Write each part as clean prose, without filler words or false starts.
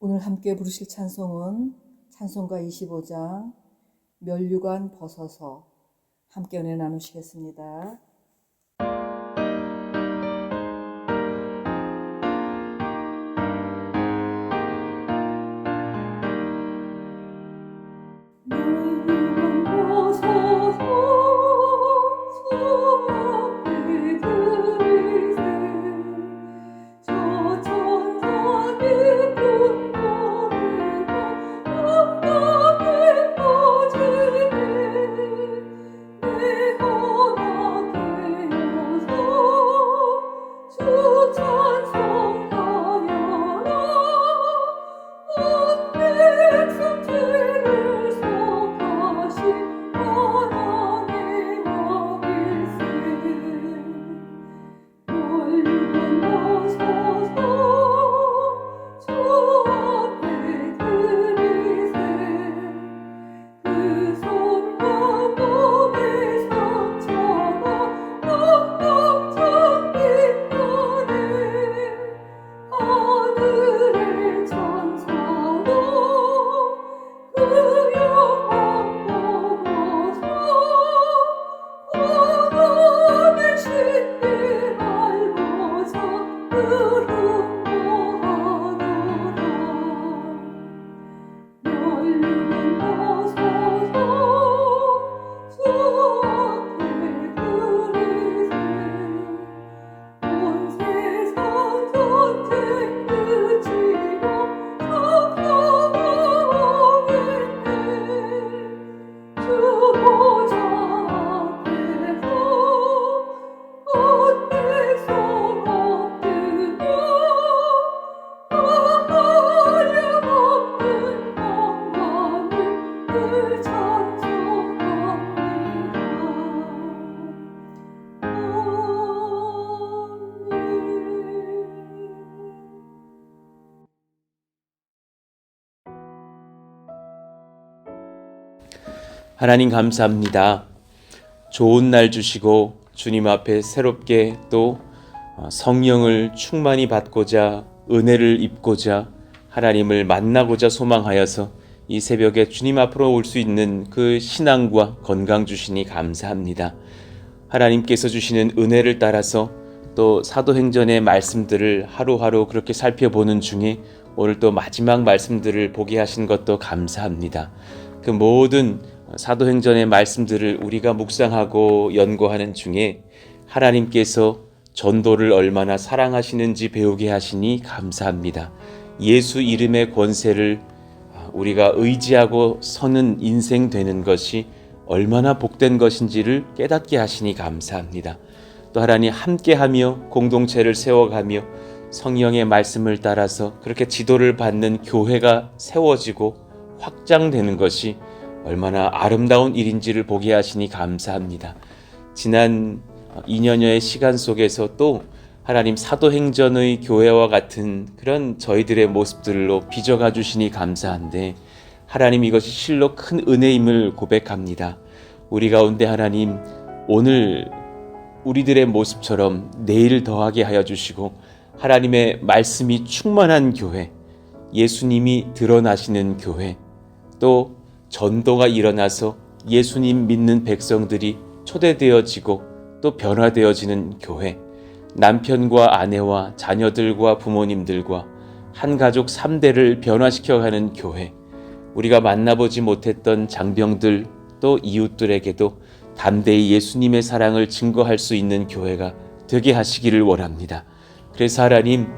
오늘 함께 부르실 찬송은 찬송가 25장 면류관 벗어서 함께 은혜 나누시겠습니다. 면류관 벗어서 주 앞에 들이세 저 천사 깊은 밤에 빠지네 내 하나 되어서 주 찬송하여라 온 백성 죄를 속하신 하나님 왕일세 면류관 벗어서 주 앞에 들이세 그 손과 몸의 상처가 넉넉 잠긴다네 하늘의 천사도 그 영광 보고서 고난의 신비 알고자 흐름보하노라 면류관 벗어서 주 앞에 들이세 온 세상 전쟁 그치고 성경하오겠네 주 보좌 앞에서 온 백성 엎드려 한량없는 영광을 늘 찬송합니다. 하나님 감사합니다. 좋은 날 주시고 주님 앞에 새롭게 또 성령을 충만히 받고자 은혜를 입고자 하나님을 만나고자 소망하여서 이 새벽에 주님 앞으로 올 수 있는 그 신앙과 건강 주시니 감사합니다. 하나님께서 주시는 은혜를 따라서 또 사도행전의 말씀들을 하루하루 그렇게 살펴보는 중에 오늘 또 마지막 말씀들을 보게 하신 것도 감사합니다. 그 모든 사도행전의 말씀들을 우리가 묵상하고 연구하는 중에 하나님께서 전도를 얼마나 사랑하시는지 배우게 하시니 감사합니다. 예수 이름의 권세를 우리가 의지하고 서는 인생 되는 것이 얼마나 복된 것인지를 깨닫게 하시니 감사합니다. 또 하나님 함께하며 공동체를 세워가며 성령의 말씀을 따라서 그렇게 지도를 받는 교회가 세워지고 확장되는 것이 얼마나 아름다운 일인지를 보게 하시니 감사합니다. 지난 2년여의 시간 속에서 또 하나님 사도행전의 교회와 같은 그런 저희들의 모습들로 빚어가 주시니 감사한데 하나님 이것이 실로 큰 은혜임을 고백합니다. 우리 가운데 하나님 오늘 우리들의 모습처럼 내일 더하게 하여 주시고 하나님의 말씀이 충만한 교회, 예수님이 드러나시는 교회, 또 전도가 일어나서 예수님 믿는 백성들이 초대되어지고 또 변화되어지는 교회, 남편과 아내와 자녀들과 부모님들과 한 가족 3대를 변화시켜가는 교회, 우리가 만나보지 못했던 장병들 또 이웃들에게도 담대히 예수님의 사랑을 증거할 수 있는 교회가 되게 하시기를 원합니다. 그래서 하나님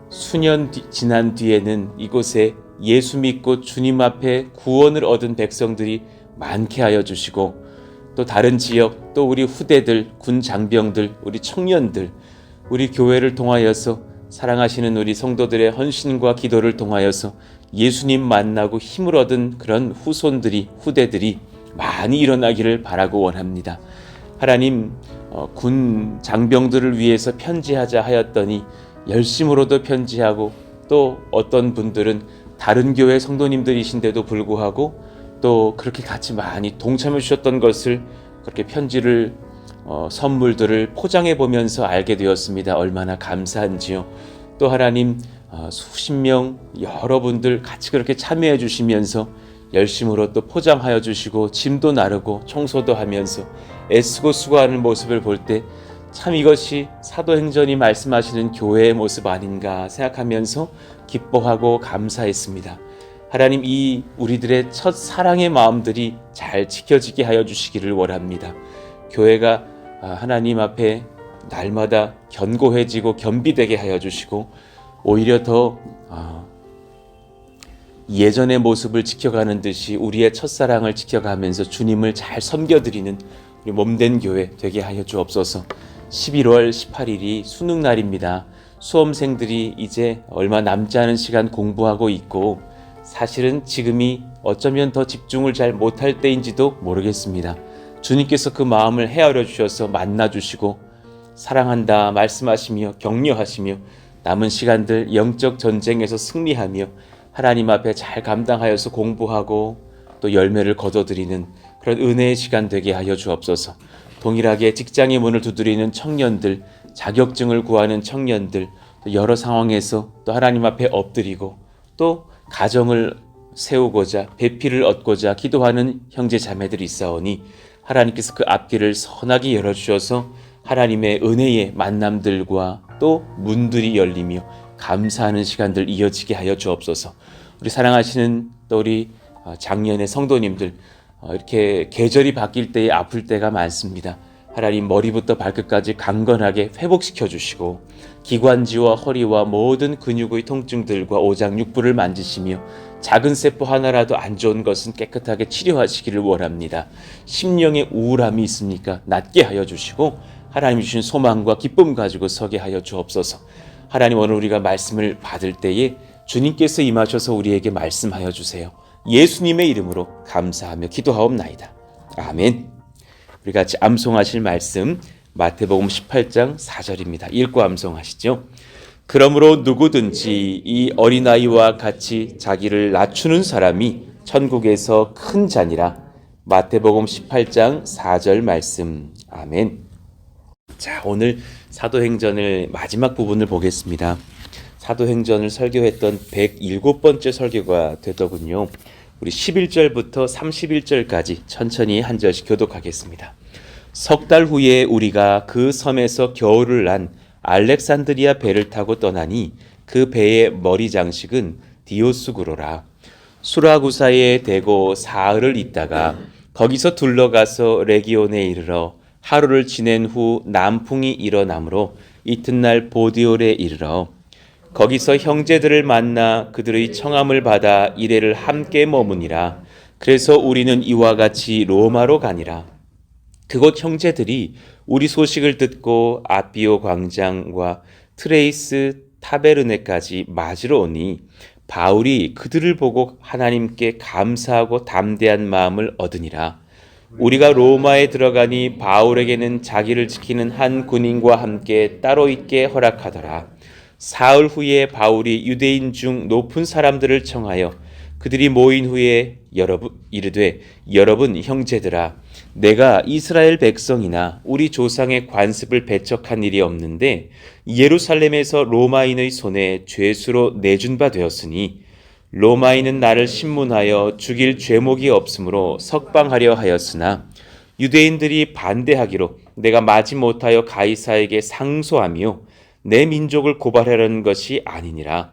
수년 지난 뒤에는 이곳에 예수 믿고 주님 앞에 구원을 얻은 백성들이 많게 하여 주시고 또 다른 지역 또 우리 후대들, 군 장병들, 우리 청년들, 우리 교회를 통하여서 사랑하시는 우리 성도들의 헌신과 기도를 통하여서 예수님 만나고 힘을 얻은 그런 후손들이, 후대들이 많이 일어나기를 바라고 원합니다. 하나님 군 장병들을 위해서 편지하자 하였더니 열심으로도 편지하고 또 어떤 분들은 다른 교회 성도님들이신데도 불구하고 또 그렇게 같이 많이 동참해 주셨던 것을 그렇게 편지를 선물들을 포장해 보면서 알게 되었습니다. 얼마나 감사한지요. 또 하나님 수십 명 여러분들 같이 그렇게 참여해 주시면서 열심으로 또 포장하여 주시고 짐도 나르고 청소도 하면서 애쓰고 수고하는 모습을 볼 때 참 이것이 사도행전이 말씀하시는 교회의 모습 아닌가 생각하면서 기뻐하고 감사했습니다. 하나님, 이 우리들의 첫 사랑의 마음들이 잘 지켜지게 하여 주시기를 원합니다. 교회가 하나님 앞에 날마다 견고해지고 겸비되게 하여 주시고 오히려 더 예전의 모습을 지켜가는 듯이 우리의 첫사랑을 지켜가면서 주님을 잘 섬겨드리는 우리 몸된 교회 되게 하여 주옵소서. 11월 18일이 수능날입니다. 수험생들이 이제 얼마 남지 않은 시간 공부하고 있고 사실은 지금이 어쩌면 더 집중을 잘 못할 때인지도 모르겠습니다. 주님께서 그 마음을 헤아려 주셔서 만나 주시고 사랑한다 말씀하시며 격려하시며 남은 시간들 영적 전쟁에서 승리하며 하나님 앞에 잘 감당하여서 공부하고 또 열매를 거둬들이는 그런 은혜의 시간 되게 하여 주옵소서. 동일하게 직장의 문을 두드리는 청년들, 자격증을 구하는 청년들, 또 여러 상황에서 또 하나님 앞에 엎드리고 또 가정을 세우고자 배필을 얻고자 기도하는 형제 자매들이 있사오니 하나님께서 그 앞길을 선하게 열어주셔서 하나님의 은혜의 만남들과 또 문들이 열리며 감사하는 시간들 이어지게 하여 주옵소서. 우리 사랑하시는 또 우리 작년의 성도님들 이렇게 계절이 바뀔 때에 아플 때가 많습니다. 하나님 머리부터 발끝까지 강건하게 회복시켜 주시고 기관지와 허리와 모든 근육의 통증들과 오장육부를 만지시며 작은 세포 하나라도 안 좋은 것은 깨끗하게 치료하시기를 원합니다. 심령의 우울함이 있습니까? 낫게 하여 주시고 하나님 주신 소망과 기쁨 가지고 서게 하여 주옵소서. 하나님, 오늘 우리가 말씀을 받을 때에 주님께서 임하셔서 우리에게 말씀하여 주세요. 예수님의 이름으로 감사하며 기도하옵나이다. 아멘. 우리 같이 암송하실 말씀 마태복음 18장 4절입니다. 읽고 암송하시죠. 그러므로 누구든지 이 어린아이와 같이 자기를 낮추는 사람이 천국에서 큰 자니라. 마태복음 18장 4절 말씀. 아멘. 자, 오늘 사도행전을 마지막 부분을 보겠습니다. 사도행전을 설교했던 107번째 설교가 되더군요. 우리 11절부터 31절까지 천천히 한 절씩 교독하겠습니다. 석 달 후에 우리가 그 섬에서 겨울을 난 알렉산드리아 배를 타고 떠나니 그 배의 머리 장식은 디오스구로라. 수라구사에 대고 사흘을 있다가 거기서 둘러가서 레기온에 이르러 하루를 지낸 후 남풍이 일어나므로 이튿날 보디올에 이르러 거기서 형제들을 만나 그들의 청함을 받아 이레를 함께 머무니라. 그래서 우리는 이와 같이 로마로 가니라. 그곳 형제들이 우리 소식을 듣고 아비오 광장과 트레이스 타베르네까지 맞으러 오니 바울이 그들을 보고 하나님께 감사하고 담대한 마음을 얻으니라. 우리가 로마에 들어가니 바울에게는 자기를 지키는 한 군인과 함께 따로 있게 허락하더라. 사흘 후에 바울이 유대인 중 높은 사람들을 청하여 그들이 모인 후에 이르되 여러분 형제들아, 내가 이스라엘 백성이나 우리 조상의 관습을 배척한 일이 없는데 예루살렘에서 로마인의 손에 죄수로 내준 바 되었으니 로마인은 나를 신문하여 죽일 죄목이 없으므로 석방하려 하였으나 유대인들이 반대하기로 내가 마지못하여 가이사에게 상소하며 내 민족을 고발하려는 것이 아니니라.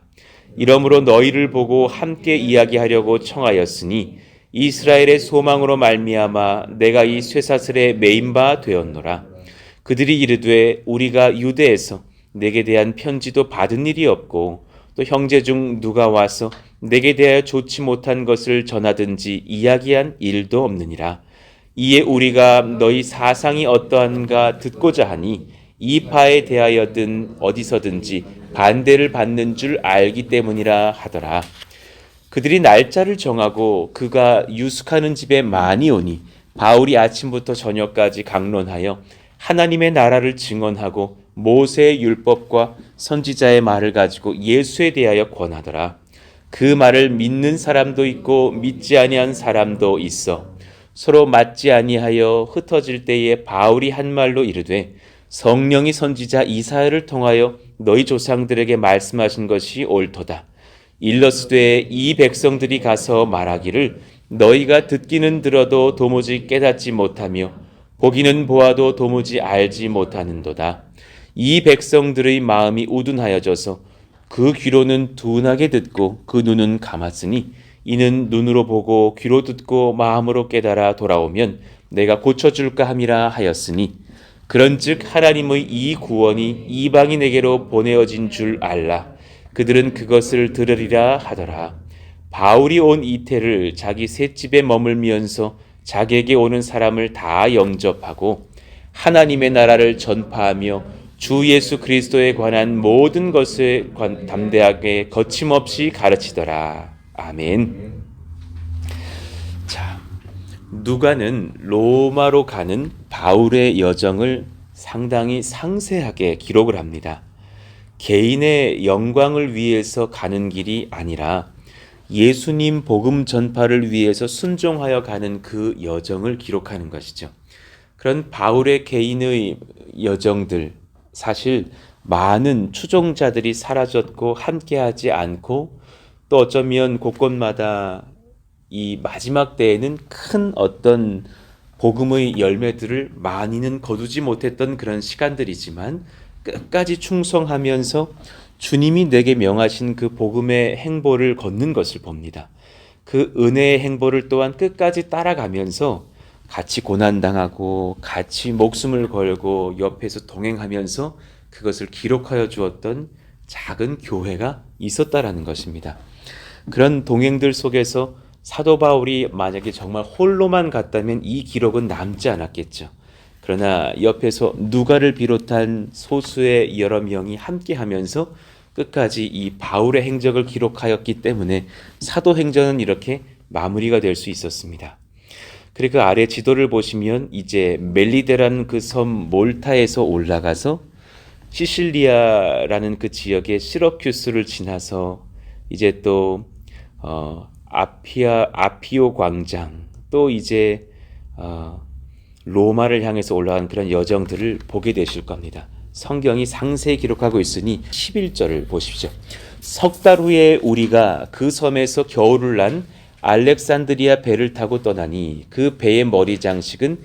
이러므로 너희를 보고 함께 이야기하려고 청하였으니 이스라엘의 소망으로 말미암아 내가 이 쇠사슬에 매인 바 되었노라. 그들이 이르되 우리가 유대에서 내게 대한 편지도 받은 일이 없고 또 형제 중 누가 와서 내게 대하여 좋지 못한 것을 전하든지 이야기한 일도 없느니라. 이에 우리가 너희 사상이 어떠한가 듣고자 하니 이 파에 대하여든 어디서든지 반대를 받는 줄 알기 때문이라 하더라. 그들이 날짜를 정하고 그가 유숙하는 집에 많이 오니 바울이 아침부터 저녁까지 강론하여 하나님의 나라를 증언하고 모세의 율법과 선지자의 말을 가지고 예수에 대하여 권하더라. 그 말을 믿는 사람도 있고 믿지 아니한 사람도 있어. 서로 맞지 아니하여 흩어질 때에 바울이 한 말로 이르되 성령이 선지자 이사야를 통하여 너희 조상들에게 말씀하신 것이 옳도다. 일러스되 이 백성들이 가서 말하기를 너희가 듣기는 들어도 도무지 깨닫지 못하며 보기는 보아도 도무지 알지 못하는도다. 이 백성들의 마음이 우둔하여져서 그 귀로는 둔하게 듣고 그 눈은 감았으니 이는 눈으로 보고 귀로 듣고 마음으로 깨달아 돌아오면 내가 고쳐줄까 함이라 하였으니 그런즉 하나님의 이 구원이 이방인에게로 보내어진 줄 알라. 그들은 그것을 들으리라 하더라. 바울이 온 이태를 자기 셋집에 머물면서 자기에게 오는 사람을 다 영접하고 하나님의 나라를 전파하며 주 예수 그리스도에 관한 모든 것을 담대하게 거침없이 가르치더라. 아멘. 자, 누가는 로마로 가는 바울의 여정을 상당히 상세하게 기록을 합니다. 개인의 영광을 위해서 가는 길이 아니라 예수님 복음 전파를 위해서 순종하여 가는 그 여정을 기록하는 것이죠. 그런 바울의 개인의 여정들, 사실 많은 추종자들이 사라졌고 함께하지 않고 또 어쩌면 곳곳마다 이 마지막 때에는 큰 어떤 복음의 열매들을 많이는 거두지 못했던 그런 시간들이지만 끝까지 충성하면서 주님이 내게 명하신 그 복음의 행보를 걷는 것을 봅니다. 그 은혜의 행보를 또한 끝까지 따라가면서 같이 고난당하고 같이 목숨을 걸고 옆에서 동행하면서 그것을 기록하여 주었던 작은 교회가 있었다라는 것입니다. 그런 동행들 속에서 사도 바울이 만약에 정말 홀로만 갔다면 이 기록은 남지 않았겠죠. 그러나 옆에서 누가를 비롯한 소수의 여러 명이 함께하면서 끝까지 이 바울의 행적을 기록하였기 때문에 사도행전은 이렇게 마무리가 될 수 있었습니다. 그리고 그 아래 지도를 보시면 이제 멜리데라는 그 섬 몰타에서 올라가서 시실리아라는 그 지역의 시러큐스를 지나서 이제 또 아피오 광장, 또 이제 로마를 향해서 올라간 그런 여정들을 보게 되실 겁니다. 성경이 상세히 기록하고 있으니 11절을 보십시오. 석 달 후에 우리가 그 섬에서 겨울을 난 알렉산드리아 배를 타고 떠나니 그 배의 머리 장식은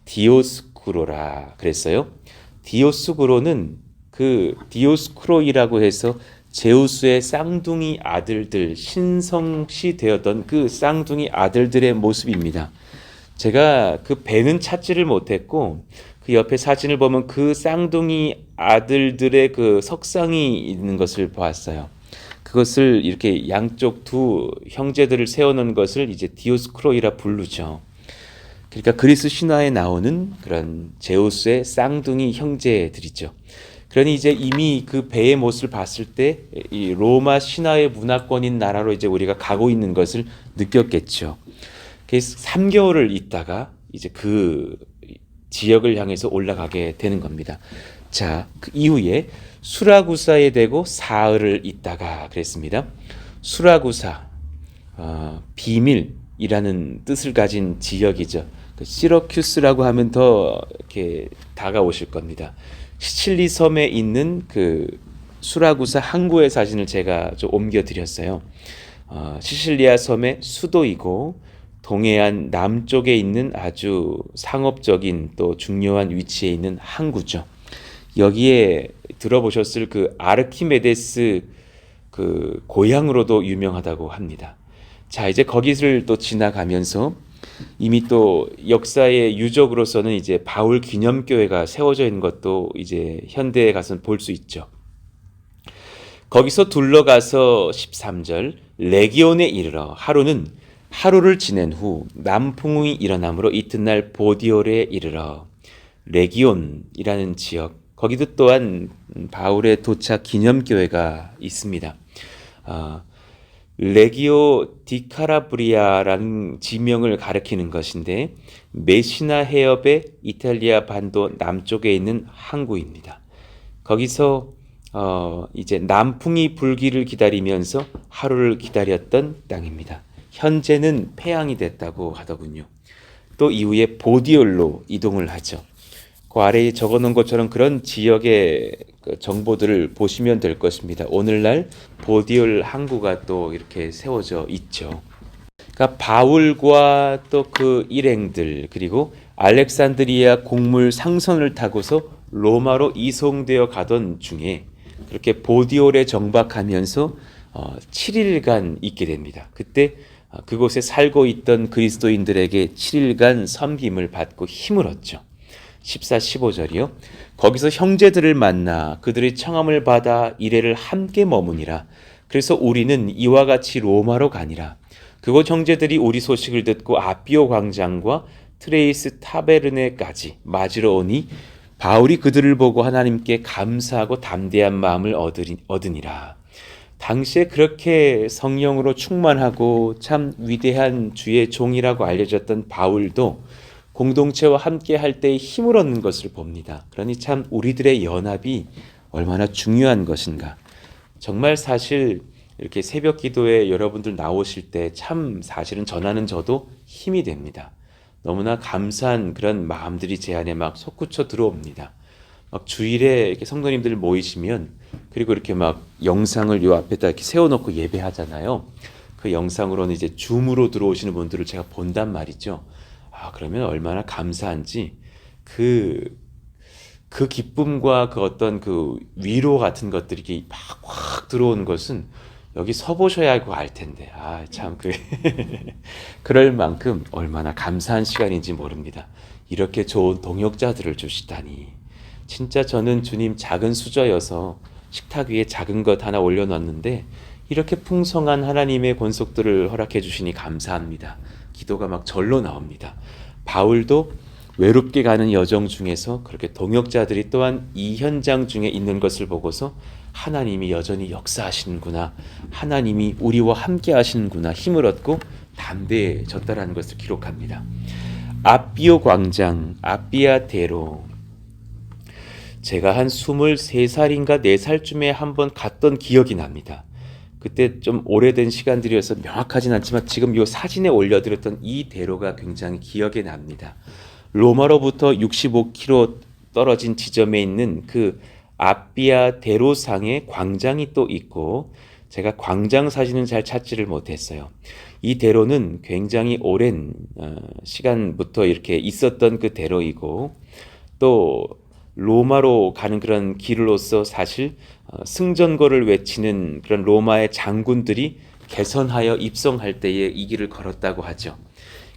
디오스쿠로라 그랬어요. 디오스쿠로는 그 디오스쿠로이라고 해서 제우스의 쌍둥이 아들들, 신성시 되었던 그 쌍둥이 아들들의 모습입니다. 제가 그 배는 찾지를 못했고 그 옆에 사진을 보면 그 쌍둥이 아들들의 그 석상이 있는 것을 보았어요. 그것을 이렇게 양쪽 두 형제들을 세워놓은 것을 이제 디오스쿠로이라 부르죠. 그러니까 그리스 신화에 나오는 그런 제우스의 쌍둥이 형제들이죠. 그러니 이제 이미 그 배의 모습을 봤을 때 이 로마 신화의 문화권인 나라로 이제 우리가 가고 있는 것을 느꼈겠죠. 그래서 3개월을 있다가 이제 그 지역을 향해서 올라가게 되는 겁니다. 자, 그 이후에 수라구사에 대고 사흘을 있다가 그랬습니다. 수라구사, 비밀이라는 뜻을 가진 지역이죠. 그 시러큐스라고 하면 더 이렇게 다가오실 겁니다. 시칠리 섬에 있는 그 수라구사 항구의 사진을 제가 좀 옮겨드렸어요. 시칠리아 섬의 수도이고 동해안 남쪽에 있는 아주 상업적인 또 중요한 위치에 있는 항구죠. 여기에 들어보셨을 그 아르키메데스 그 고향으로도 유명하다고 합니다. 자, 이제 거기를 또 지나가면서 이미 또 역사의 유적으로서는 이제 바울 기념교회가 세워져 있는 것도 이제 현대에 가서는 볼 수 있죠. 거기서 둘러가서 13절 레기온에 이르러 하루를 지낸 후 남풍이 일어나므로 이튿날 보디올에 이르러 레기온이라는 지역, 거기도 또한 바울의 도착 기념교회가 있습니다. 레기오 디카라브리아라는 지명을 가리키는 것인데 메시나 해협의 이탈리아 반도 남쪽에 있는 항구입니다. 거기서 이제 남풍이 불기를 기다리면서 하루를 기다렸던 땅입니다. 현재는 폐항이 됐다고 하더군요. 또 이후에 보디올로 이동을 하죠. 그 아래에 적어놓은 것처럼 그런 지역의 그 정보들을 보시면 될 것입니다. 오늘날 보디올 항구가 또 이렇게 세워져 있죠. 그러니까 바울과 또 그 일행들 그리고 알렉산드리아 곡물 상선을 타고서 로마로 이송되어 가던 중에 그렇게 보디올에 정박하면서 7일간 있게 됩니다. 그때 그곳에 살고 있던 그리스도인들에게 7일간 섬김을 받고 힘을 얻죠. 14, 15절이요. 거기서 형제들을 만나 그들의 청함을 받아 이레를 함께 머무니라. 그래서 우리는 이와 같이 로마로 가니라. 그곳 형제들이 우리 소식을 듣고 아비오 광장과 트레이스 타베르네까지 맞으러 오니 바울이 그들을 보고 하나님께 감사하고 담대한 마음을 얻으니라. 당시에 그렇게 성령으로 충만하고 참 위대한 주의 종이라고 알려졌던 바울도 공동체와 함께 할 때 힘을 얻는 것을 봅니다. 그러니 참 우리들의 연합이 얼마나 중요한 것인가. 정말 사실 이렇게 새벽 기도에 여러분들 나오실 때 참 사실은 전하는 저도 힘이 됩니다. 너무나 감사한 그런 마음들이 제 안에 막 솟구쳐 들어옵니다. 막 주일에 이렇게 성도님들 모이시면 그리고 이렇게 막 영상을 요 앞에다 이렇게 세워놓고 예배하잖아요. 그 영상으로는 이제 줌으로 들어오시는 분들을 제가 본단 말이죠. 그러면 얼마나 감사한지 그 기쁨과 그 어떤 그 위로 같은 것들이 막 확 들어오는 것은 여기 서보셔야 알고 알 텐데 참 그럴 만큼 얼마나 감사한 시간인지 모릅니다. 이렇게 좋은 동역자들을 주시다니 진짜 저는 주님 작은 수저여서 식탁 위에 작은 것 하나 올려놨는데 이렇게 풍성한 하나님의 권속들을 허락해 주시니 감사합니다. 기도가 막 절로 나옵니다. 바울도 외롭게 가는 여정 중에서 그렇게 동역자들이 또한 이 현장 중에 있는 것을 보고서 하나님이 여전히 역사하시는구나, 하나님이 우리와 함께 하시는구나 힘을 얻고 담대해졌다라는 것을 기록합니다. 아비오 광장, 아비아 대로, 제가 한 23살인가 4살쯤에 한번 갔던 기억이 납니다. 그때 좀 오래된 시간들이어서 명확하진 않지만 지금 이 사진에 올려드렸던 이 대로가 굉장히 기억에 납니다. 로마로부터 65km 떨어진 지점에 있는 그 아비아 대로상에 광장이 또 있고 제가 광장 사진은 잘 찾지를 못했어요. 이 대로는 굉장히 오랜 시간부터 이렇게 있었던 그 대로이고 또 로마로 가는 그런 길로서 사실 승전거를 외치는 그런 로마의 장군들이 개선하여 입성할 때에 이 길을 걸었다고 하죠.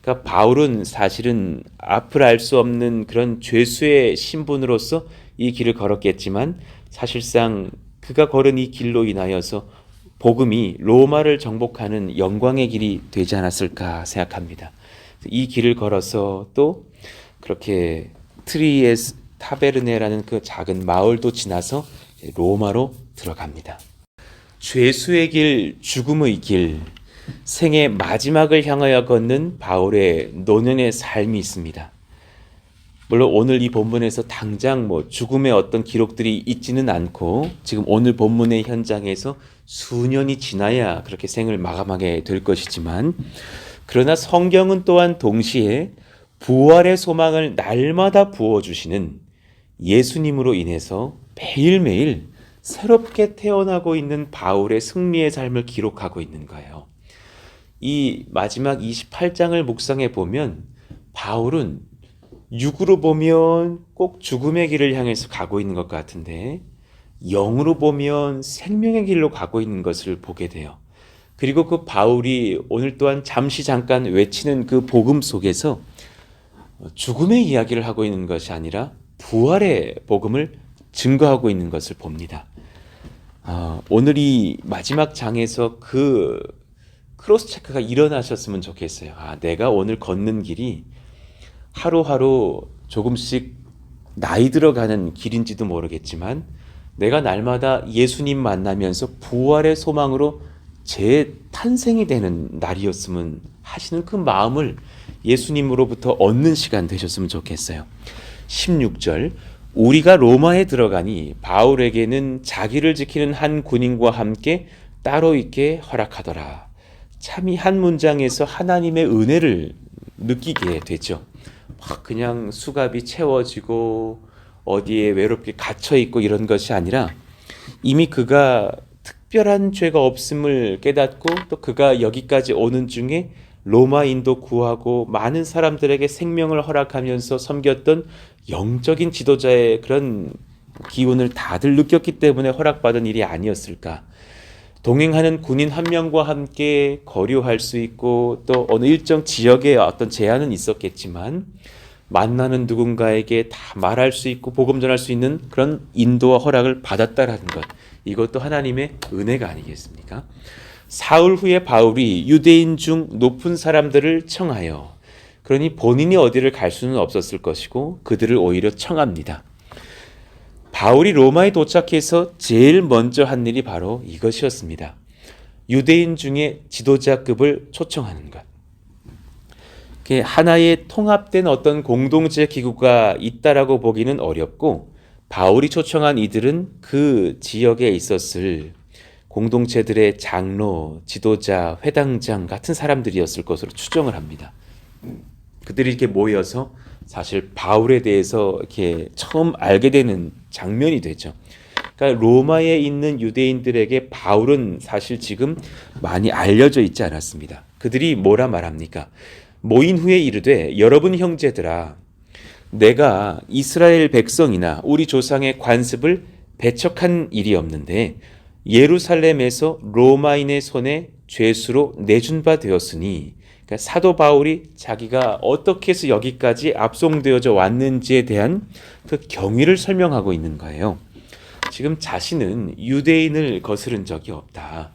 그러니까 바울은 사실은 앞을 알 수 없는 그런 죄수의 신분으로서 이 길을 걸었겠지만 사실상 그가 걸은 이 길로 인하여서 복음이 로마를 정복하는 영광의 길이 되지 않았을까 생각합니다. 이 길을 걸어서 또 그렇게 트리에스 타베르네라는 그 작은 마을도 지나서 로마로 들어갑니다. 죄수의 길, 죽음의 길, 생의 마지막을 향하여 걷는 바울의 노년의 삶이 있습니다. 물론 오늘 이 본문에서 당장 죽음의 어떤 기록들이 있지는 않고 지금 오늘 본문의 현장에서 수년이 지나야 그렇게 생을 마감하게 될 것이지만 그러나 성경은 또한 동시에 부활의 소망을 날마다 부어주시는 예수님으로 인해서 매일매일 새롭게 태어나고 있는 바울의 승리의 삶을 기록하고 있는 거예요. 이 마지막 28장을 묵상해 보면 바울은 육으로 보면 꼭 죽음의 길을 향해서 가고 있는 것 같은데 영으로 보면 생명의 길로 가고 있는 것을 보게 돼요. 그리고 그 바울이 오늘 또한 잠깐 외치는 그 복음 속에서 죽음의 이야기를 하고 있는 것이 아니라 부활의 복음을 증거하고 있는 것을 봅니다. 오늘 이 마지막 장에서 그 크로스 체크가 일어나셨으면 좋겠어요. 내가 오늘 걷는 길이 하루하루 조금씩 나이 들어가는 길인지도 모르겠지만 내가 날마다 예수님 만나면서 부활의 소망으로 재탄생이 되는 날이었으면 하시는 그 마음을 예수님으로부터 얻는 시간 되셨으면 좋겠어요. 16절, 우리가 로마에 들어가니 바울에게는 자기를 지키는 한 군인과 함께 따로 있게 허락하더라. 참 이 한 문장에서 하나님의 은혜를 느끼게 되죠. 막 그냥 수갑이 채워지고 어디에 외롭게 갇혀 있고 이런 것이 아니라 이미 그가 특별한 죄가 없음을 깨닫고 또 그가 여기까지 오는 중에 로마인도 구하고 많은 사람들에게 생명을 허락하면서 섬겼던 영적인 지도자의 그런 기운을 다들 느꼈기 때문에 허락받은 일이 아니었을까. 동행하는 군인 한 명과 함께 거류할 수 있고 또 어느 일정 지역에 어떤 제한은 있었겠지만 만나는 누군가에게 다 말할 수 있고 복음 전할 수 있는 그런 인도와 허락을 받았다라는 것. 이것도 하나님의 은혜가 아니겠습니까? 사흘 후에 바울이 유대인 중 높은 사람들을 청하여, 그러니 본인이 어디를 갈 수는 없었을 것이고 그들을 오히려 청합니다. 바울이 로마에 도착해서 제일 먼저 한 일이 바로 이것이었습니다. 유대인 중에 지도자급을 초청하는 것. 하나의 통합된 어떤 공동체 기구가 있다라고 보기는 어렵고, 바울이 초청한 이들은 그 지역에 있었을 공동체들의 장로, 지도자, 회당장 같은 사람들이었을 것으로 추정을 합니다. 그들이 이렇게 모여서 사실 바울에 대해서 이렇게 처음 알게 되는 장면이 되죠. 그러니까 로마에 있는 유대인들에게 바울은 사실 지금 많이 알려져 있지 않았습니다. 그들이 뭐라 말합니까? 모인 후에 이르되 여러분 형제들아, 내가 이스라엘 백성이나 우리 조상의 관습을 배척한 일이 없는데 예루살렘에서 로마인의 손에 죄수로 내준 바 되었으니, 그러니까 사도 바울이 자기가 어떻게 해서 여기까지 압송되어져 왔는지에 대한 그 경위를 설명하고 있는 거예요. 지금 자신은 유대인을 거스른 적이 없다.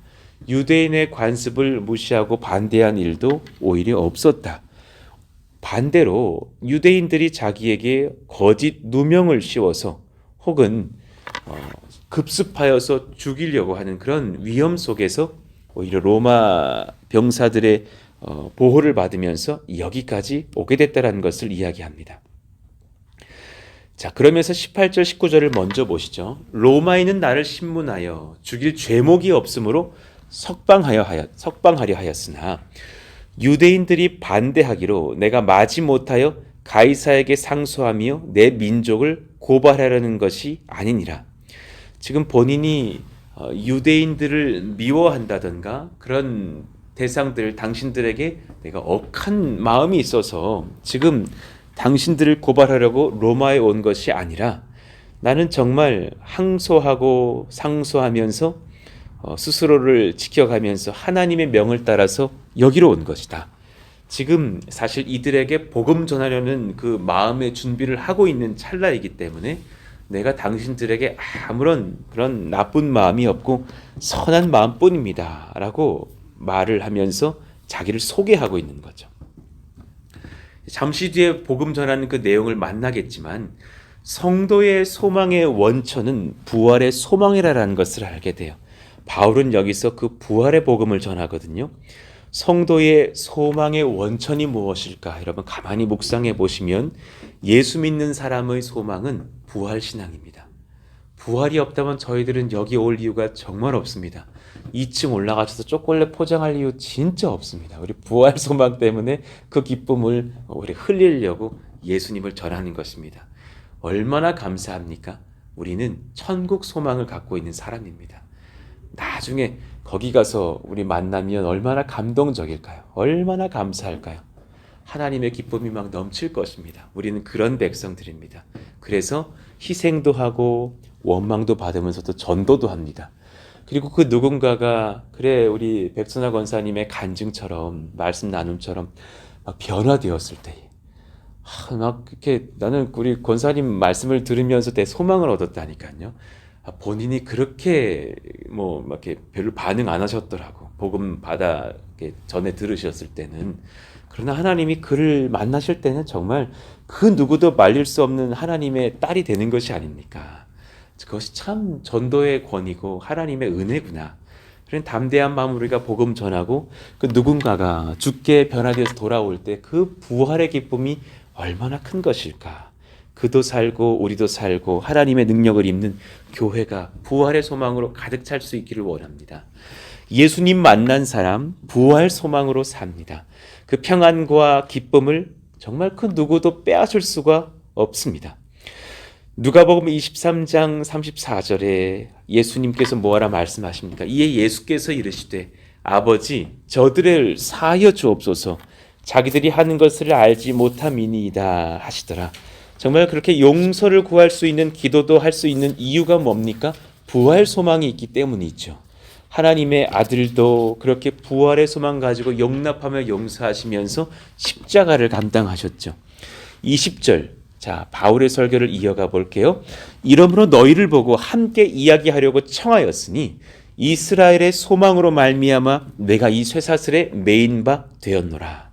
유대인의 관습을 무시하고 반대한 일도 오히려 없었다. 반대로 유대인들이 자기에게 거짓 누명을 씌워서 혹은 급습하여서 죽이려고 하는 그런 위험 속에서 오히려 로마 병사들의 보호를 받으면서 여기까지 오게 됐다는 것을 이야기합니다. 자, 그러면서 18절 19절을 먼저 보시죠. 로마인은 나를 신문하여 죽일 죄목이 없으므로 석방하려 하였으나 유대인들이 반대하기로 내가 마지 못하여 가이사에게 상소하며 내 민족을 고발하려는 것이 아니니라. 지금 본인이 유대인들을 미워한다던가 그런 대상들, 당신들에게 내가 억한 마음이 있어서 지금 당신들을 고발하려고 로마에 온 것이 아니라 나는 정말 항소하고 상소하면서 스스로를 지켜가면서 하나님의 명을 따라서 여기로 온 것이다. 지금 사실 이들에게 복음 전하려는 그 마음의 준비를 하고 있는 찰나이기 때문에 내가 당신들에게 아무런 그런 나쁜 마음이 없고 선한 마음뿐입니다 라고 말을 하면서 자기를 소개하고 있는 거죠. 잠시 뒤에 복음 전하는 그 내용을 만나겠지만 성도의 소망의 원천은 부활의 소망이라는 것을 알게 돼요. 바울은 여기서 그 부활의 복음을 전하거든요. 성도의 소망의 원천이 무엇일까? 여러분 가만히 묵상해 보시면 예수 믿는 사람의 소망은 부활 신앙입니다. 부활이 없다면 저희들은 여기 올 이유가 정말 없습니다. 2층 올라가셔서 초콜릿 포장할 이유 진짜 없습니다. 우리 부활 소망 때문에 그 기쁨을 우리 흘리려고 예수님을 전하는 것입니다. 얼마나 감사합니까? 우리는 천국 소망을 갖고 있는 사람입니다. 나중에 거기 가서 우리 만나면 얼마나 감동적일까요? 얼마나 감사할까요? 하나님의 기쁨이 막 넘칠 것입니다. 우리는 그런 백성들입니다. 그래서 희생도 하고 원망도 받으면서도 전도도 합니다. 그리고 그 누군가가 그래 우리 백선화 권사님의 간증처럼 말씀 나눔처럼 막 변화되었을 때 막 이렇게 나는 우리 권사님 말씀을 들으면서 내 소망을 얻었다니까요. 본인이 그렇게 뭐 이렇게 별로 반응 안 하셨더라고. 복음 받아 전에 들으셨을 때는. 그러나 하나님이 그를 만나실 때는 정말 그 누구도 말릴 수 없는 하나님의 딸이 되는 것이 아닙니까? 그것이 참 전도의 권위고 하나님의 은혜구나. 그런 담대한 마음으로 우리가 복음 전하고 그 누군가가 죽게 변화되어서 돌아올 때 그 부활의 기쁨이 얼마나 큰 것일까. 그도 살고 우리도 살고 하나님의 능력을 입는 교회가 부활의 소망으로 가득 찰 수 있기를 원합니다. 예수님 만난 사람 부활 소망으로 삽니다. 그 평안과 기쁨을 정말 그 누구도 빼앗을 수가 없습니다. 누가복음 23장 34절에 예수님께서 뭐하라 말씀하십니까? 이에 예수께서 이르시되 아버지 저들을 사하여 주옵소서 자기들이 하는 것을 알지 못함이니이다 하시더라. 정말 그렇게 용서를 구할 수 있는 기도도 할 수 있는 이유가 뭡니까? 부활 소망이 있기 때문이죠. 하나님의 아들도 그렇게 부활의 소망 가지고 용납하며 용서하시면서 십자가를 감당하셨죠. 20절, 자 바울의 설교를 이어가 볼게요. 이러므로 너희를 보고 함께 이야기하려고 청하였으니 이스라엘의 소망으로 말미암아 내가 이 쇠사슬에 매인 바 되었노라.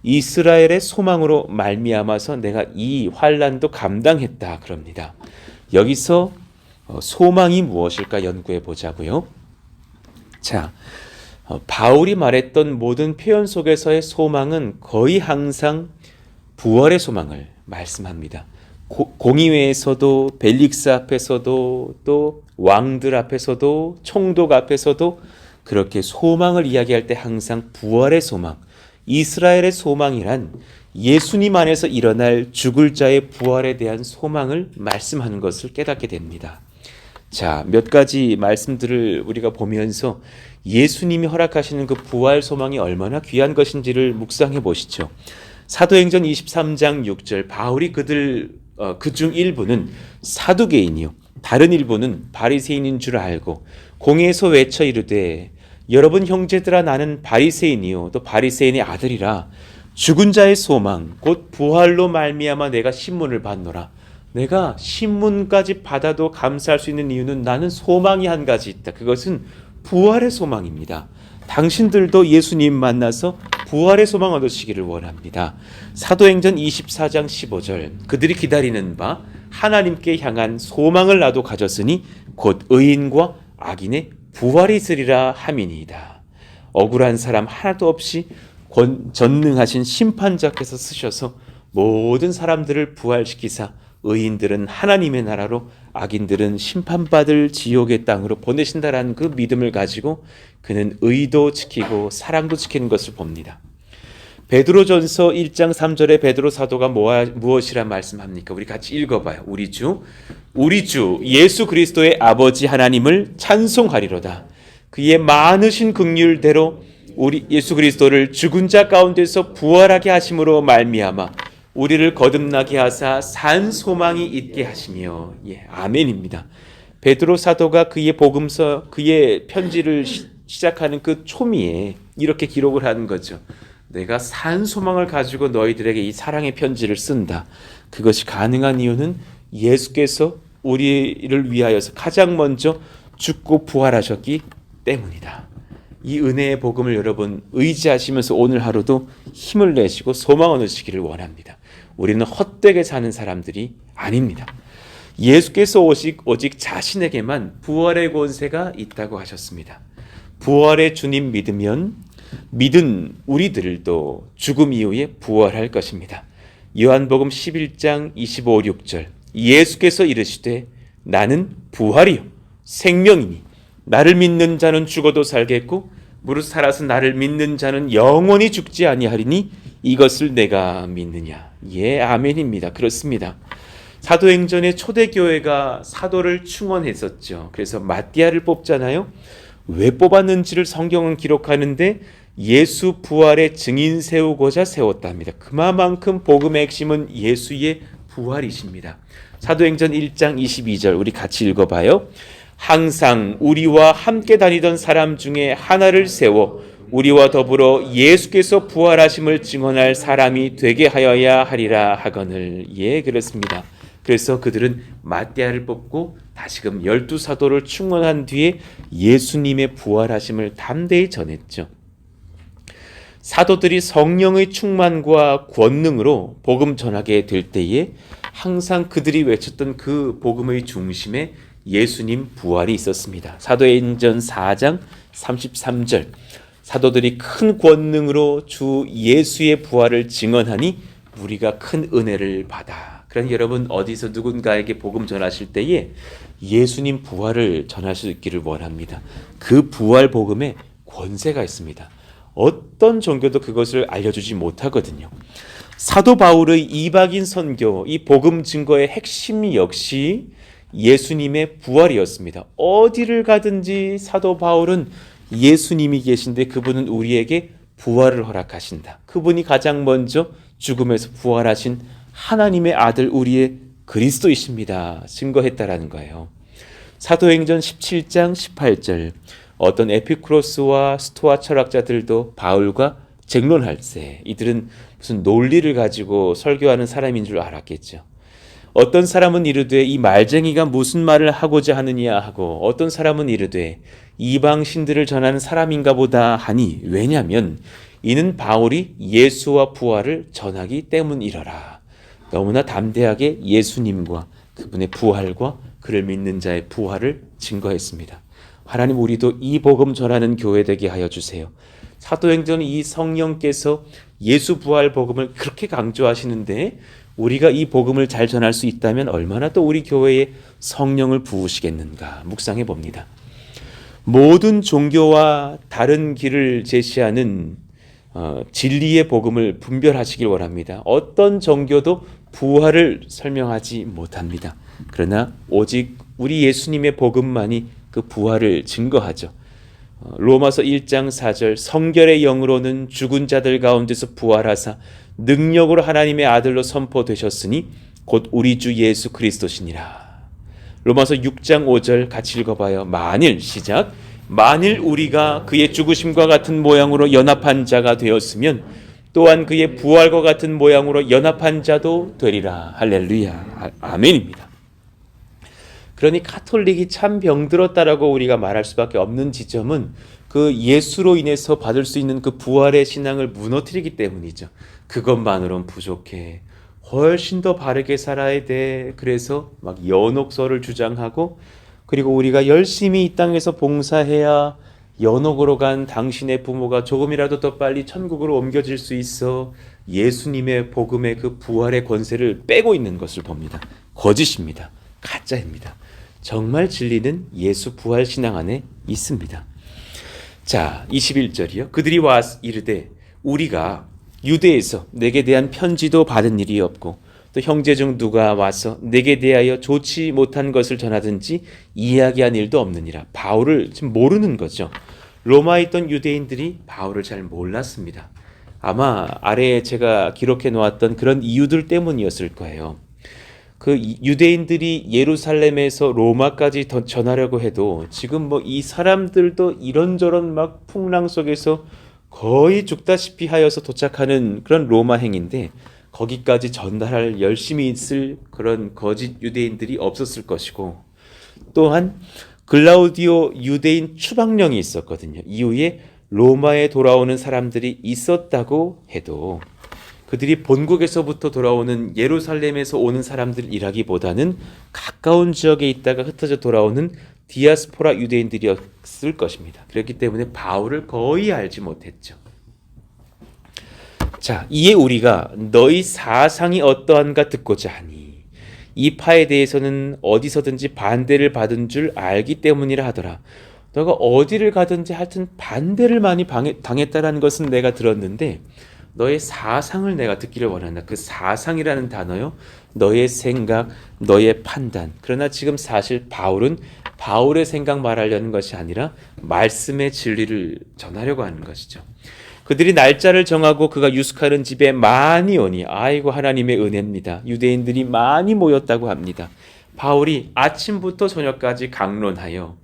이스라엘의 소망으로 말미암아서 내가 이 환난도 감당했다 그럽니다. 여기서 소망이 무엇일까 연구해 보자고요. 자, 바울이 말했던 모든 표현 속에서의 소망은 거의 항상 부활의 소망을 말씀합니다. 공의회에서도 벨릭스 앞에서도 또 왕들 앞에서도 총독 앞에서도 그렇게 소망을 이야기할 때 항상 부활의 소망, 이스라엘의 소망이란 예수님 안에서 일어날 죽을 자의 부활에 대한 소망을 말씀하는 것을 깨닫게 됩니다. 자, 몇 가지 말씀들을 우리가 보면서 예수님이 허락하시는 그 부활 소망이 얼마나 귀한 것인지를 묵상해 보시죠. 사도행전 23장 6절 바울이 그중 일부는 사두개인이요 다른 일부는 바리새인인 줄 알고 공회에서 외쳐 이르되 여러분 형제들아 나는 바리새인이요 또 바리새인의 아들이라 죽은 자의 소망 곧 부활로 말미암아 내가 신문을 받노라. 내가 신문까지 받아도 감사할 수 있는 이유는 나는 소망이 한 가지 있다. 그것은 부활의 소망입니다. 당신들도 예수님 만나서 부활의 소망 얻으시기를 원합니다. 사도행전 24장 15절 그들이 기다리는 바 하나님께 향한 소망을 나도 가졌으니 곧 의인과 악인의 부활이 있으리라 함이니이다. 억울한 사람 하나도 없이 전능하신 심판자께서 쓰셔서 모든 사람들을 부활시키사 의인들은 하나님의 나라로 악인들은 심판받을 지옥의 땅으로 보내신다라는 그 믿음을 가지고 그는 의도 지키고 사랑도 지키는 것을 봅니다. 베드로전서 1장 3절에 베드로 사도가 무엇이라 말씀합니까? 우리 같이 읽어봐요. 우리 주 예수 그리스도의 아버지 하나님을 찬송하리로다. 그의 많으신 긍휼대로 우리 예수 그리스도를 죽은 자 가운데서 부활하게 하심으로 말미암아 우리를 거듭나게 하사 산 소망이 있게 하시며 아멘입니다. 베드로 사도가 그의 복음서 그의 편지를 시작하는 그 초미에 이렇게 기록을 하는 거죠. 내가 산 소망을 가지고 너희들에게 이 사랑의 편지를 쓴다. 그것이 가능한 이유는 예수께서 우리를 위하여서 가장 먼저 죽고 부활하셨기 때문이다. 이 은혜의 복음을 여러분 의지하시면서 오늘 하루도 힘을 내시고 소망 얻으시기를 원합니다. 우리는 헛되게 사는 사람들이 아닙니다. 예수께서 오직 자신에게만 부활의 권세가 있다고 하셨습니다. 부활의 주님 믿은 우리들도 죽음 이후에 부활할 것입니다. 요한복음 11장 25, 6절 예수께서 이르시되 나는 부활이요 생명이니 나를 믿는 자는 죽어도 살겠고 무릇 살아서 나를 믿는 자는 영원히 죽지 아니하리니 이것을 내가 믿느냐. 아멘입니다. 그렇습니다. 사도행전의 초대교회가 사도를 충원했었죠. 그래서 마띠아를 뽑잖아요. 왜 뽑았는지를 성경은 기록하는데 예수 부활의 증인 세우고자 세웠답니다. 그만큼 복음의 핵심은 예수의 부활이십니다. 사도행전 1장 22절 우리 같이 읽어봐요. 항상 우리와 함께 다니던 사람 중에 하나를 세워 우리와 더불어 예수께서 부활하심을 증언할 사람이 되게 하여야 하리라 하거늘. 그렇습니다. 그래서 그들은 마띠아를 뽑고 다시금 12사도를 충원한 뒤에 예수님의 부활하심을 담대히 전했죠. 사도들이 성령의 충만과 권능으로 복음 전하게 될 때에 항상 그들이 외쳤던 그 복음의 중심에 예수님 부활이 있었습니다. 사도행전 4장 33절 사도들이 큰 권능으로 주 예수의 부활을 증언하니 우리가 큰 은혜를 받아. 그러니 여러분 어디서 누군가에게 복음 전하실 때에 예수님 부활을 전하시기를 원합니다. 그 부활 복음에 권세가 있습니다. 어떤 종교도 그것을 알려주지 못하거든요. 사도 바울의 이방인 선교, 이 복음 증거의 핵심 역시 예수님의 부활이었습니다. 어디를 가든지 사도 바울은 예수님이 계신데 그분은 우리에게 부활을 허락하신다. 그분이 가장 먼저 죽음에서 부활하신 하나님의 아들 우리의 그리스도이십니다. 증거했다라는 거예요. 사도행전 17장 18절 어떤 에피쿠로스와 스토아 철학자들도 바울과 쟁론할세 이들은 무슨 논리를 가지고 설교하는 사람인 줄 알았겠죠. 어떤 사람은 이르되 이 말쟁이가 무슨 말을 하고자 하느냐 하고 어떤 사람은 이르되 이방 신들을 전하는 사람인가 보다 하니 왜냐하면 이는 바울이 예수와 부활을 전하기 때문이러라. 너무나 담대하게 예수님과 그분의 부활과 그를 믿는 자의 부활을 증거했습니다. 하나님 우리도 이 복음 전하는 교회 되게 하여 주세요. 사도행전 이 성령께서 예수 부활 복음을 그렇게 강조하시는데 우리가 이 복음을 잘 전할 수 있다면 얼마나 또 우리 교회에 성령을 부으시겠는가 묵상해 봅니다. 모든 종교와 다른 길을 제시하는 진리의 복음을 분별하시길 원합니다. 어떤 종교도 부활을 설명하지 못합니다. 그러나 오직 우리 예수님의 복음만이 그 부활을 증거하죠. 로마서 1장 4절 성결의 영으로는 죽은 자들 가운데서 부활하사 능력으로 하나님의 아들로 선포되셨으니 곧 우리 주 예수 그리스도시니라. 로마서 6장 5절 같이 읽어봐요. 만일 우리가 그의 죽으심과 같은 모양으로 연합한 자가 되었으면 또한 그의 부활과 같은 모양으로 연합한 자도 되리라. 할렐루야. 아멘입니다. 그러니 가톨릭이 참 병들었다라고 우리가 말할 수밖에 없는 지점은 그 예수로 인해서 받을 수 있는 그 부활의 신앙을 무너뜨리기 때문이죠. 그것만으로는 부족해. 훨씬 더 바르게 살아야 돼. 그래서 막 연옥설을 주장하고 그리고 우리가 열심히 이 땅에서 봉사해야 연옥으로 간 당신의 부모가 조금이라도 더 빨리 천국으로 옮겨질 수 있어. 예수님의 복음의 그 부활의 권세를 빼고 있는 것을 봅니다. 거짓입니다. 가짜입니다. 정말 진리는 예수 부활 신앙 안에 있습니다. 자, 21절이요. 그들이 와 이르되 우리가 유대에서 내게 대한 편지도 받은 일이 없고 또 형제 중 누가 와서 내게 대하여 좋지 못한 것을 전하든지 이야기한 일도 없느니라. 바울을 지금 모르는 거죠. 로마에 있던 유대인들이 바울을 잘 몰랐습니다. 아마 아래에 제가 기록해 놓았던 그런 이유들 때문이었을 거예요. 그 유대인들이 예루살렘에서 로마까지 더 전하려고 해도 지금 뭐 이 사람들도 이런저런 막 풍랑 속에서 거의 죽다시피 하여서 도착하는 그런 로마 행인데 거기까지 전달할 열심히 있을 그런 거짓 유대인들이 없었을 것이고 또한 글라우디오 유대인 추방령이 있었거든요. 이후에 로마에 돌아오는 사람들이 있었다고 해도 그들이 본국에서부터 돌아오는 예루살렘에서 오는 사람들이라기보다는 가까운 지역에 있다가 흩어져 돌아오는 디아스포라 유대인들이었을 것입니다. 그렇기 때문에 바울을 거의 알지 못했죠. 자, 이에 우리가 너희 사상이 어떠한가 듣고자 하니 이 파에 대해서는 어디서든지 반대를 받은 줄 알기 때문이라 하더라. 너가 어디를 가든지 하여튼 반대를 많이 당했다라는 것은 내가 들었는데 너의 사상을 내가 듣기를 원한다. 그 사상이라는 단어요. 너의 생각, 너의 판단. 그러나 지금 사실 바울은 바울의 생각 말하려는 것이 아니라 말씀의 진리를 전하려고 하는 것이죠. 그들이 날짜를 정하고 그가 유숙하는 집에 많이 오니 아이고 하나님의 은혜입니다. 유대인들이 많이 모였다고 합니다. 바울이 아침부터 저녁까지 강론하여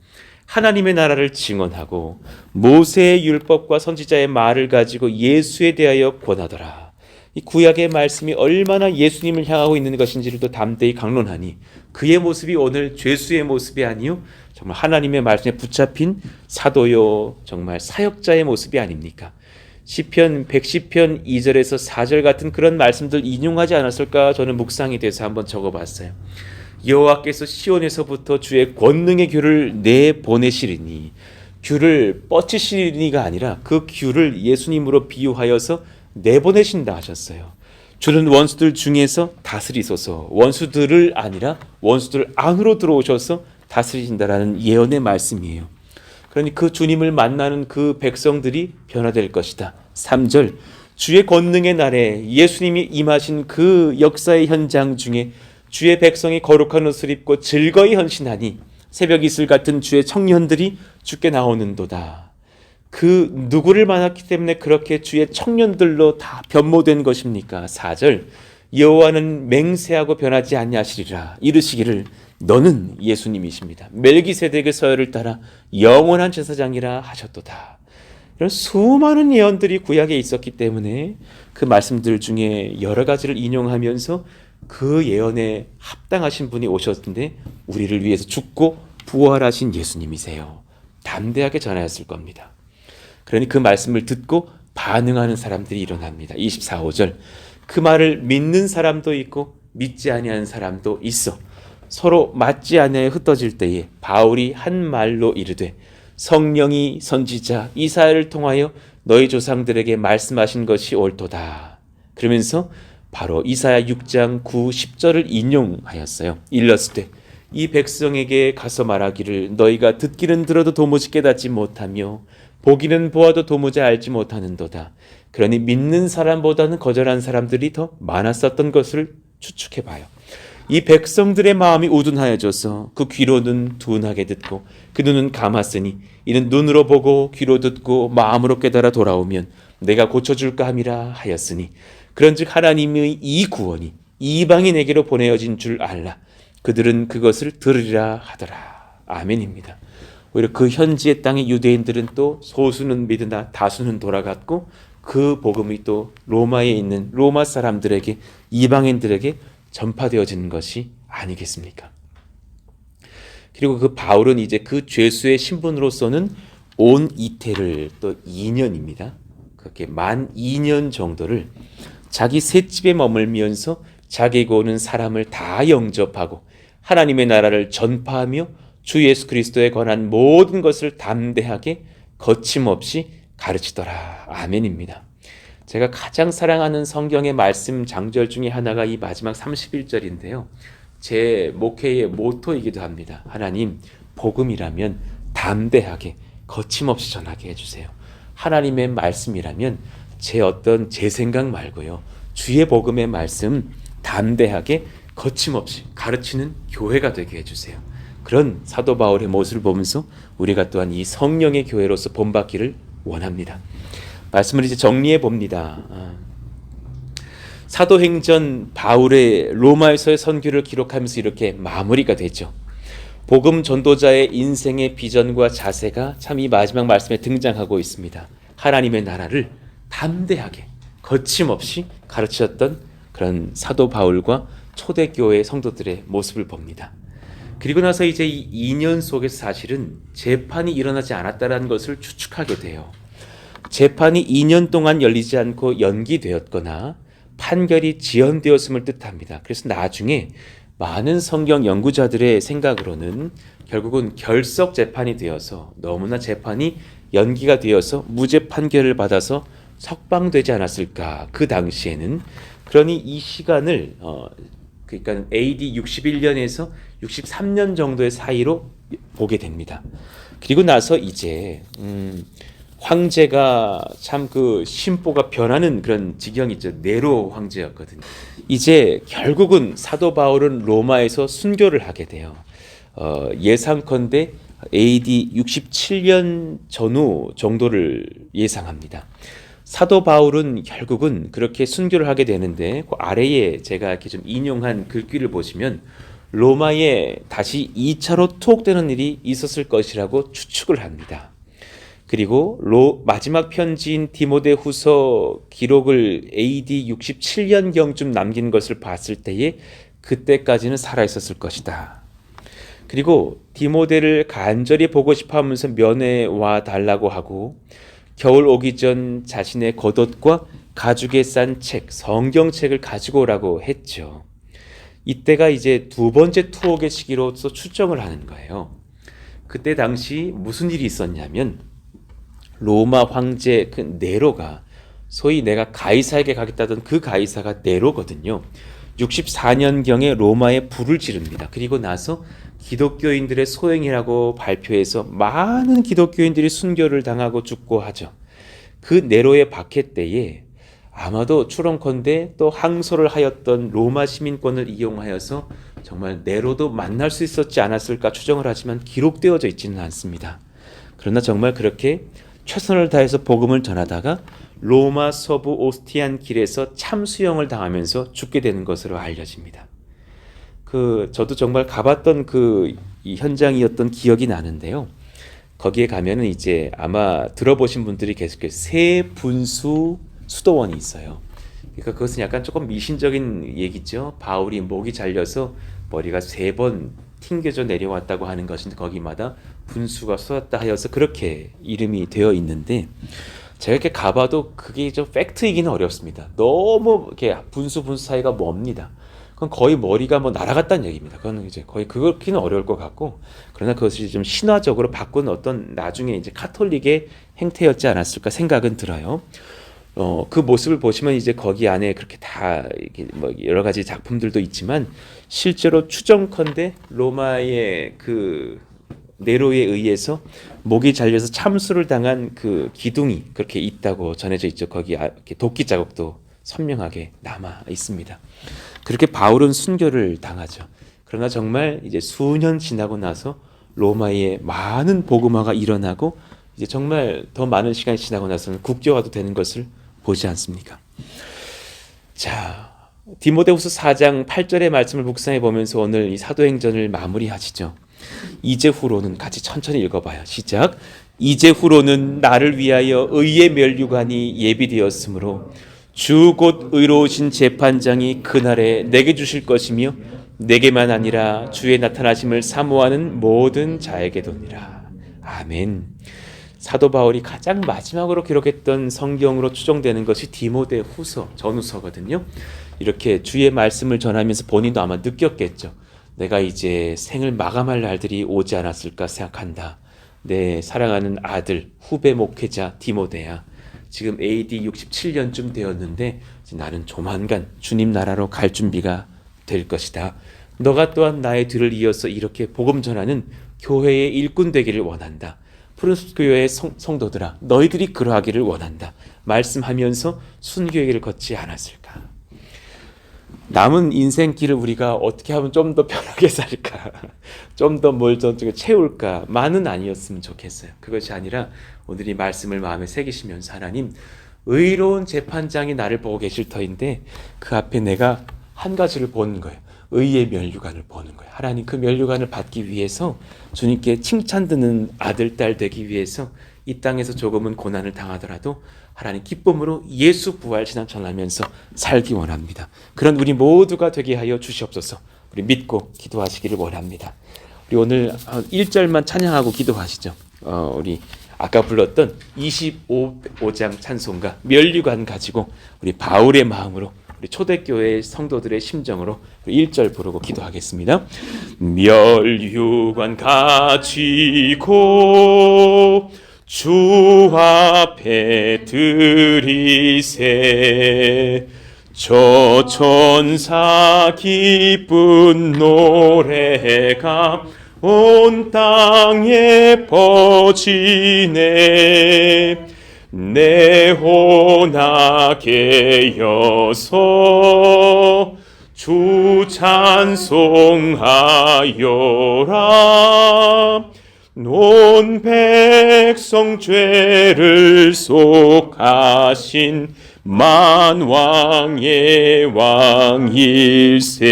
하나님의 나라를 증언하고 모세의 율법과 선지자의 말을 가지고 예수에 대하여 권하더라. 이 구약의 말씀이 얼마나 예수님을 향하고 있는 것인지를 또 담대히 강론하니 그의 모습이 오늘 죄수의 모습이 아니요 정말 하나님의 말씀에 붙잡힌 사도요 정말 사역자의 모습이 아닙니까? 시편 110편 2절에서 4절 같은 그런 말씀들 인용하지 않았을까 저는 묵상이 돼서 한번 적어봤어요. 여호와께서 시온에서부터 주의 권능의 귤을 내보내시리니 귤을 뻗치시리니가 아니라 그 귤을 예수님으로 비유하여서 내보내신다 하셨어요. 주는 원수들 중에서 다스리소서 원수들을 아니라 원수들 안으로 들어오셔서 다스리신다라는 예언의 말씀이에요. 그러니 그 주님을 만나는 그 백성들이 변화될 것이다. 3절 주의 권능의 날에 예수님이 임하신 그 역사의 현장 중에 주의 백성이 거룩한 옷을 입고 즐거이 헌신하니 새벽 이슬 같은 주의 청년들이 주께 나오는도다. 그 누구를 만났기 때문에 그렇게 주의 청년들로 다 변모된 것입니까? 4절 여호와는 맹세하고 변하지 아니하시리라 이르시기를 너는 예수님이십니다. 멜기세덱의 서열을 따라 영원한 제사장이라 하셨도다. 이런 수많은 예언들이 구약에 있었기 때문에 그 말씀들 중에 여러 가지를 인용하면서 그 예언에 합당하신 분이 오셨는데 우리를 위해서 죽고 부활하신 예수님이세요. 담대하게 전하였을 겁니다. 그러니 그 말씀을 듣고 반응하는 사람들이 일어납니다. 24, 5절 그 말을 믿는 사람도 있고 믿지 아니하는 사람도 있어. 서로 맞지 아니하여 흩어질 때에 바울이 한 말로 이르되 성령이 선지자 이사야를 통하여 너희 조상들에게 말씀하신 것이 옳도다. 그러면서 바로 이사야 6장 9, 10절을 인용하였어요. 일렀을 때 이 백성에게 가서 말하기를 너희가 듣기는 들어도 도무지 깨닫지 못하며 보기는 보아도 도무지 알지 못하는도다. 그러니 믿는 사람보다는 거절한 사람들이 더 많았었던 것을 추측해봐요. 이 백성들의 마음이 우둔하여져서 그 귀로는 둔하게 듣고 그 눈은 감았으니 이는 눈으로 보고 귀로 듣고 마음으로 깨달아 돌아오면 내가 고쳐줄까 함이라 하였으니 그런즉 하나님의 이 구원이 이방인에게로 보내어진 줄 알라. 그들은 그것을 들으리라 하더라. 아멘입니다. 오히려 그 현지의 땅의 유대인들은 또 소수는 믿으나 다수는 돌아갔고 그 복음이 또 로마에 있는 로마 사람들에게 이방인들에게 전파되어지는 것이 아니겠습니까? 그리고 그 바울은 이제 그 죄수의 신분으로서는 온 이태를 또 2년입니다. 그렇게 만 2년 정도를 자기 셋집에 머물면서 자기에게 오는 사람을 다 영접하고 하나님의 나라를 전파하며 주 예수 그리스도에 관한 모든 것을 담대하게 거침없이 가르치더라. 아멘입니다. 제가 가장 사랑하는 성경의 말씀 장절 중에 하나가 이 마지막 31절인데요. 제 목회의 모토이기도 합니다. 하나님, 복음이라면 담대하게 거침없이 전하게 해주세요. 하나님의 말씀이라면 제 생각 말고요. 주의 복음의 말씀 담대하게 거침없이 가르치는 교회가 되게 해주세요. 그런 사도 바울의 모습을 보면서 우리가 또한 이 성령의 교회로서 본받기를 원합니다. 말씀을 이제 정리해 봅니다. 사도행전 바울의 로마에서의 선교를 기록하면서 이렇게 마무리가 되죠. 복음 전도자의 인생의 비전과 자세가 참 이 마지막 말씀에 등장하고 있습니다. 하나님의 나라를 담대하게 거침없이 가르쳤던 그런 사도 바울과 초대교회 성도들의 모습을 봅니다. 그리고 나서 이제 이 2년 속에서 사실은 재판이 일어나지 않았다는 것을 추측하게 돼요. 재판이 2년 동안 열리지 않고 연기되었거나 판결이 지연되었음을 뜻합니다. 그래서 나중에 많은 성경 연구자들의 생각으로는 결국은 결석 재판이 되어서 너무나 재판이 연기가 되어서 무죄 판결을 받아서 석방되지 않았을까. 그 당시에는 그러니 이 시간을 그러니까 AD 61년에서 63년 정도의 사이로 보게 됩니다. 그리고 나서 이제 황제가 참 그 심보가 변하는 그런 지경이죠. 네로 황제였거든요. 이제 결국은 사도 바울은 로마에서 순교를 하게 돼요. 예상컨대 AD 67년 전후 정도를 예상합니다. 사도 바울은 결국은 그렇게 순교를 하게 되는데 그 아래에 제가 이렇게 좀 인용한 글귀를 보시면 로마에 다시 2차로 투옥되는 일이 있었을 것이라고 추측을 합니다. 그리고 마지막 편지인 디모데후서 기록을 AD 67년경쯤 남긴 것을 봤을 때에 그때까지는 살아있었을 것이다. 그리고 디모데를 간절히 보고 싶어 하면서 면회 와 달라고 하고 겨울 오기 전 자신의 겉옷과 가죽에 싼 책, 성경책을 가지고 오라고 했죠. 이때가 이제 두 번째 투옥의 시기로서 추정을 하는 거예요. 그때 당시 무슨 일이 있었냐면 로마 황제 그 네로가 소위 내가 가이사에게 가겠다던 그 가이사가 네로거든요. 64년경에 로마에 불을 지릅니다. 그리고 나서 기독교인들의 소행이라고 발표해서 많은 기독교인들이 순교를 당하고 죽고 하죠. 그 네로의 박해 때에 아마도 추론컨대 또 항소를 하였던 로마 시민권을 이용하여서 정말 네로도 만날 수 있었지 않았을까 추정을 하지만 기록되어져 있지는 않습니다. 그러나 정말 그렇게 최선을 다해서 복음을 전하다가 로마 서부 오스티안 길에서 참수형을 당하면서 죽게 되는 것으로 알려집니다. 저도 정말 가봤던 이 현장이었던 기억이 나는데요. 거기에 가면은 이제 아마 들어보신 분들이 계실 거예요. 새 분수 수도원이 있어요. 그러니까 그것은 약간 조금 미신적인 얘기죠. 바울이 목이 잘려서 머리가 3번 튕겨져 내려왔다고 하는 것인데 거기마다 분수가 쏟았다 하여서 그렇게 이름이 되어 있는데 제가 이렇게 가봐도 그게 좀 팩트이기는 어렵습니다. 너무 이렇게 분수 사이가 멉니다. 그건 거의 머리가 뭐 날아갔다는 얘기입니다. 그거는 이제 거의 그렇게는 어려울 것 같고 그러나 그것이 좀 신화적으로 바꾼 어떤 나중에 이제 카톨릭의 행태였지 않았을까 생각은 들어요. 그 모습을 보시면 이제 거기 안에 그렇게 다 이렇게 뭐 여러 가지 작품들도 있지만 실제로 추정컨대 로마의 네로에 의해서 목이 잘려서 참수를 당한 그 기둥이 그렇게 있다고 전해져 있죠. 거기 이렇게 도끼 자국도 선명하게 남아 있습니다. 그렇게 바울은 순교를 당하죠. 그러나 정말 이제 수년 지나고 나서 로마에 많은 복음화가 일어나고 이제 정말 더 많은 시간이 지나고 나서는 국교화도 되는 것을 보지 않습니까? 자, 디모데후서 4장 8절의 말씀을 묵상해 보면서 오늘 이 사도행전을 마무리하시죠. 이제후로는 같이 천천히 읽어봐요. 시작. 이제후로는 나를 위하여 의의 면류관이 예비되었으므로 주 곧 의로우신 재판장이 그날에 내게 주실 것이며 내게만 아니라 주의 나타나심을 사모하는 모든 자에게도니라. 아멘. 사도 바울이 가장 마지막으로 기록했던 성경으로 추정되는 것이 디모데후서 전후서거든요. 이렇게 주의 말씀을 전하면서 본인도 아마 느꼈겠죠. 내가 이제 생을 마감할 날들이 오지 않았을까 생각한다. 내 사랑하는 아들 후배 목회자 디모데야. 지금 AD 67년쯤 되었는데 나는 조만간 주님 나라로 갈 준비가 될 것이다. 너가 또한 나의 뒤를 이어서 이렇게 복음 전하는 교회의 일꾼 되기를 원한다. 프린스 교회의 성도들아, 너희들이 그러하기를 원한다. 말씀하면서 순교의 길을 걷지 않았을까? 남은 인생길을 우리가 어떻게 하면 좀 더 편하게 살까? 좀 더 뭘 좀 채울까? 만은 아니었으면 좋겠어요. 그것이 아니라 오늘 이 말씀을 마음에 새기시면서 하나님, 의로운 재판장이 나를 보고 계실 터인데 그 앞에 내가 한 가지를 보는 거예요. 의의 면류관을 보는 거예요. 하나님, 그 면류관을 받기 위해서 주님께 칭찬 듣는 아들, 딸 되기 위해서 이 땅에서 조금은 고난을 당하더라도 하나님 기쁨으로 예수 부활 신앙 전하면서 살기 원합니다. 그런 우리 모두가 되게 하여 주시옵소서. 우리 믿고 기도하시기를 원합니다. 우리 오늘 1절만 찬양하고 기도하시죠. 우리 아까 불렀던 25장 찬송가 면류관 가지고 우리 바울의 마음으로 우리 초대교회 성도들의 심정으로 1절 부르고 기도하겠습니다. 면류관 가지고 주 앞에 드리세 저 천사 기쁜 노래가 온 땅에 퍼지네 내 혼하게 여서 주 찬송하여라 온 백성 죄를 속하신 만왕의 왕일세.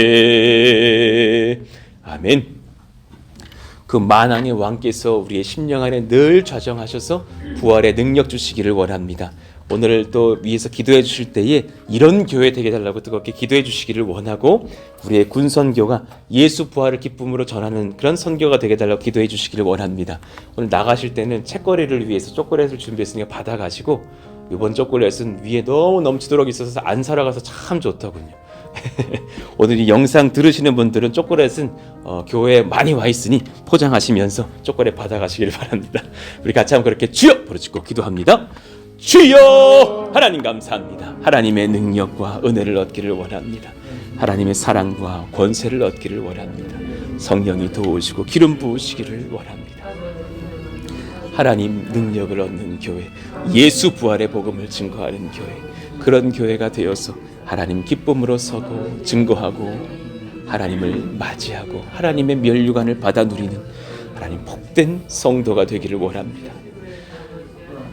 아멘. 그 만왕의 왕께서 우리의 심령 안에 늘 좌정하셔서 부활의 능력 주시기를 원합니다. 오늘 또 위에서 기도해 주실 때에 이런 교회 되게 달라고 뜨겁게 기도해 주시기를 원하고 우리의 군선교가 예수 부활을 기쁨으로 전하는 그런 선교가 되게 달라고 기도해 주시기를 원합니다. 오늘 나가실 때는 책거리를 위해서 초콜릿을 준비했으니까 받아가시고 이번 초콜릿은 위에 너무 넘치도록 있어서 안 사러 가서 참 좋더군요. 오늘 이 영상 들으시는 분들은 초콜릿은 교회에 많이 와 있으니 포장하시면서 초콜릿 받아가시기를 바랍니다. 우리 같이 한번 그렇게 주여 부르짖고 기도합니다. 주여! 하나님 감사합니다. 하나님의 능력과 은혜를 얻기를 원합니다. 하나님의 사랑과 권세를 얻기를 원합니다. 성령이 도우시고 기름 부으시기를 원합니다. 하나님 능력을 얻는 교회, 예수 부활의 복음을 증거하는 교회, 그런 교회가 되어서 하나님 기쁨으로 서고 증거하고 하나님을 맞이하고 하나님의 면류관을 받아 누리는 하나님 복된 성도가 되기를 원합니다.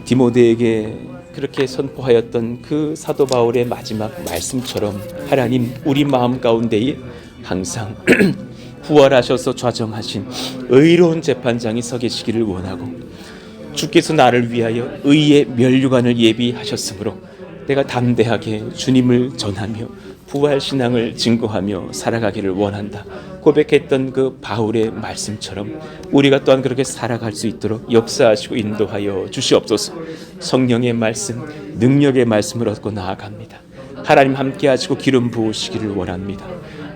디모데에게 그렇게 선포하였던 그 사도 바울의 마지막 말씀처럼 하나님 우리 마음 가운데에 항상 부활하셔서 좌정하신 의로운 재판장이 서 계시기를 원하고 주께서 나를 위하여 의의 면류관을 예비하셨으므로 내가 담대하게 주님을 전하며 부활신앙을 증거하며 살아가기를 원한다 고백했던 그 바울의 말씀처럼 우리가 또한 그렇게 살아갈 수 있도록 역사하시고 인도하여 주시옵소서. 성령의 말씀, 능력의 말씀을 얻고 나아갑니다. 하나님 함께 하시고 기름 부으시기를 원합니다.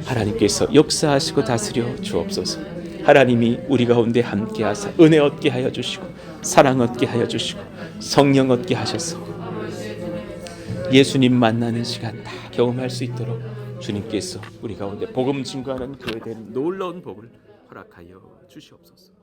하나님께서 역사하시고 다스려 주옵소서. 하나님이 우리 가운데 함께 하사 은혜 얻게 하여 주시고 사랑 얻게 하여 주시고 성령 얻게 하셔서 예수님 만나는 시간 다 경험할 수 있도록 주님께서 우리 가운데 복음 증거하는 교회된 놀라운 복을 허락하여 주시옵소서.